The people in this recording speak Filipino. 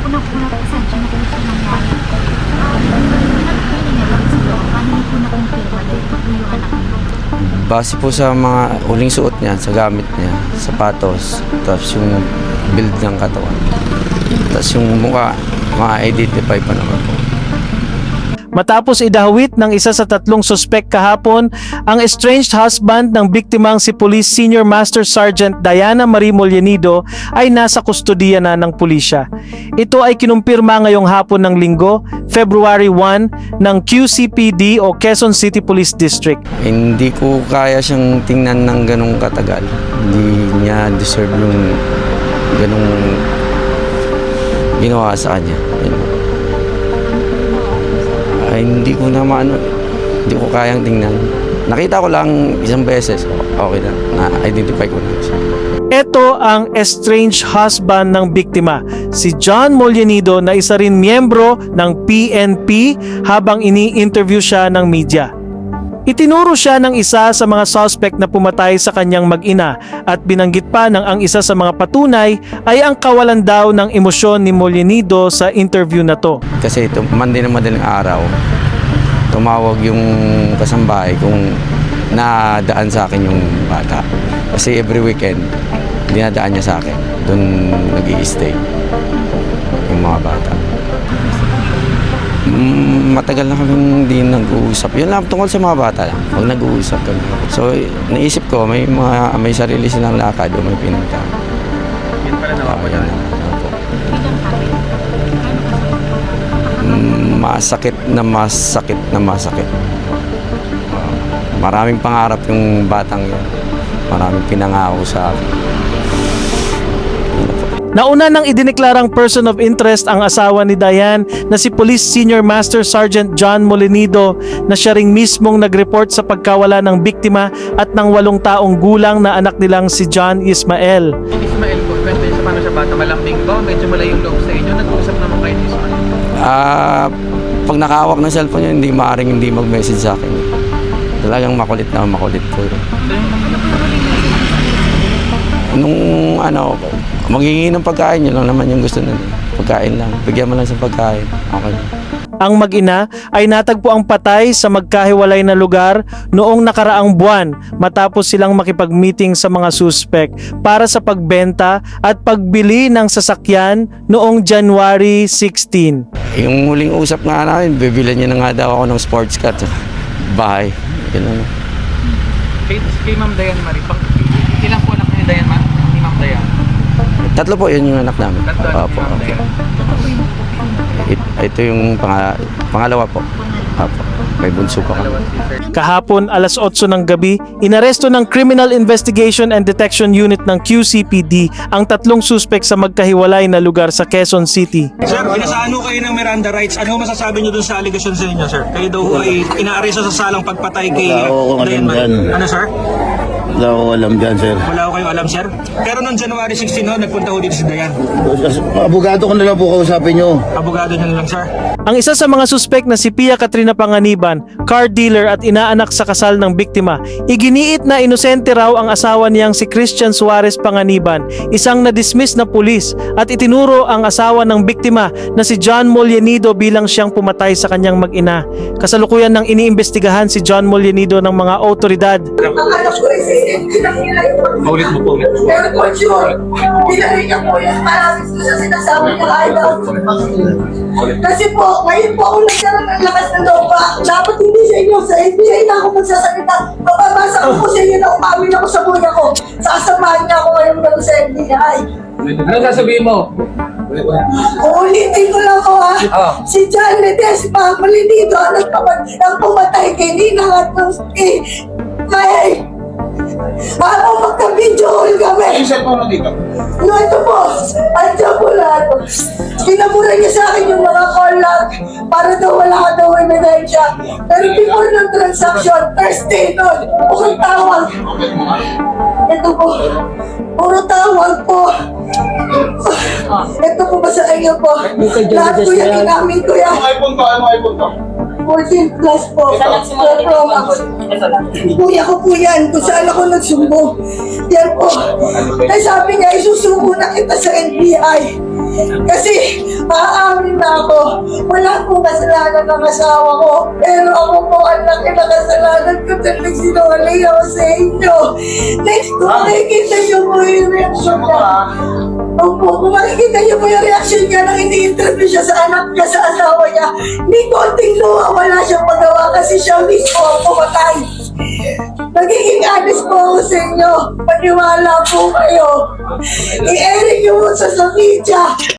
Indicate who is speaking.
Speaker 1: Una-una po sa dyan na po siya nangyari. Nagpili niya lang siguro. Paano niyo po na-confirma na ito po yung anak niyo?
Speaker 2: Base po sa mga uling suot niya, sa gamit niya, sapatos, tapos yung build ng katawan. Tapos yung mukha, ma-identify pa naman po.
Speaker 3: Matapos idahawit ng isa sa 3 suspek kahapon, ang estranged husband ng biktimang si Police Senior Master Sergeant Diana Marie Mollenido ay nasa kustodiya na ng pulisya. Ito ay kinumpirma ngayong hapon ng Linggo, February 1 ng QCPD o Quezon City Police District.
Speaker 2: Hindi ko kaya siyang tingnan ng ganong katagal. Hindi niya deserve yung ganong ginawa sa kanya. Ay, hindi ko kayang tingnan. Nakita ko lang isang beses, okay na, na-identify ko na siya.
Speaker 3: Ito ang estranged husband ng biktima, si John Mollenido na isa rin miyembro ng PNP habang ini-interview siya ng media. Itinuro siya ng isa sa mga suspect na pumatay sa kanyang mag-ina at binanggit pa ng ang isa sa mga patunay ay ang kawalan daw ng emosyon ni Mollenido sa interview na to.
Speaker 2: Kasi ito, Monday na madaling araw, tumawag yung kasambahay kung nadaan sa akin yung bata. Kasi every weekend, dinadaan niya sa akin. Doon nag-i-stay yung mga bata. Matagal na kami hindi nag-uusap. Yun lang tungkol sa mga bata lang. Pag nag-uusap kami. So, naisip ko, may sarili silang lakad o may pinunta.
Speaker 4: Yun pala nawawala.
Speaker 2: Masakit na masakit. Maraming pangarap yung batang yun. Maraming pinangako sa akin.
Speaker 3: Nauna nang idineklarang person of interest ang asawa ni Diane na si Police Senior Master Sergeant John Mollenido na siya ring mismong nag-report sa pagkawala ng biktima at ng 8 taong gulang na anak nilang si John Ismael.
Speaker 4: Ismael po, kwento niyo sa paano siya bata, malambing ba? Medyo malayong loob sa inyo. Nag-uusap naman kayo ni Ismael.
Speaker 2: Pag nakahawak ng cellphone niya, hindi mag-message sa akin. Talagang makulit po. Nung maghingi ng pagkain, yun lang naman yung gusto nun. Pagkain lang. Bigyan mo lang sa pagkain. Okay.
Speaker 3: Ang mag-ina ay natagpo ang patay sa magkahiwalay na lugar noong nakaraang buwan matapos silang makipag-meeting sa mga suspek para sa pagbenta at pagbili ng sasakyan noong January 16.
Speaker 2: Yung huling usap nga namin, bibilan niya na nga daw ako ng sports car. Bahay. Yun lang.
Speaker 4: Kay Ma'am Diane Marie, ilang po anak ni Diane ni Ma'am Diane?
Speaker 2: 3 po, yun yung anak namin.
Speaker 4: Opo.
Speaker 2: Ito yung pangalawa po. Opo. May bunso pa kami.
Speaker 3: Kahapon alas 8 ng gabi, inaresto ng Criminal Investigation and Detection Unit ng QCPD ang 3 suspek sa magkahiwalay na lugar sa Quezon City.
Speaker 5: Sir, pinasaan ho kayo ng Miranda rights. Ano masasabi niyo dun sa allegation sa inyo, sir? Kayo daw ay inaaresto sa salang pagpatay kay Diane Marie. Ano, sir?
Speaker 6: Wala ko alam dyan, sir.
Speaker 5: Wala ko kayong alam, sir? Pero noong January 16, nagpunta ho dito si Diane.
Speaker 6: Abogado ko na lang po kausapin nyo.
Speaker 5: Abogado niya na lang, sir.
Speaker 3: Ang isa sa mga suspek na si Pia Katrina Panganiban, car dealer at inaanak sa kasal ng biktima, iginiit na inosente raw ang asawa niyang si Christian Suarez Panganiban, isang na-dismiss na pulis, at itinuro ang asawa ng biktima na si John Mollenido bilang siyang pumatay sa kanyang mag-ina. Kasalukuyan nang iniimbestigahan si John Mollenido ng mga otoridad.
Speaker 4: Paulit mo po.
Speaker 7: Pero for sure, pinahing niya po yan. Marami ko sa sinasabi niya kahit kasi po, ngayon po ako nagkaroon ng lakas ng loob pa. Dapat hindi sa inyo, sa FBI na ako magsasalita. Papabasa ko po sa inyo na umamin ako sa buhay ako. Sasamahan niya ako ngayon gano'n sa FBI.
Speaker 4: Anong sasabihin mo?
Speaker 7: Uulitin ko lang ko ha. Si John Ledesma, Mollenido, ang pumatay kay Ninang at kay ako magka-video call kami.
Speaker 5: Yung cellphone mo dito?
Speaker 7: No, ito po. Andiyan po lahat. Pinamura niya sa akin yung mga call log para daw wala ka daw ebidensya. Pero before ng transaction, first day nun, puro tawag. Ito po. Puro tawag po. Ito po ba sa inyo po? Lahat po yan, inamin ko yan.
Speaker 5: Ano iPhone to? Ano iPhone to?
Speaker 7: 14 plus po. Pro Max. Kuya ko po yan. Kung saan ako nagsumbong. Yan po. Ay sabi niya, isusubo na kita sa NBI. Kasi aamin na ako. Wala pong kasalanan ng asawa ko. Pero ako po ang laki na kasalanan ko dahil nagsinungaling ako sa inyo. Next, kung makikita niyo po yung reaction niya. Opo, kung makikita niyo po yung reaction niya nang ini-interview siya sa anak niya, sa asawa niya, ni konting luha wala siyang magawa kasi siya mismo ang pumatay. Magiging honest po ako sa inyo. Paniwala po kayo. I-airing niyo po sa media.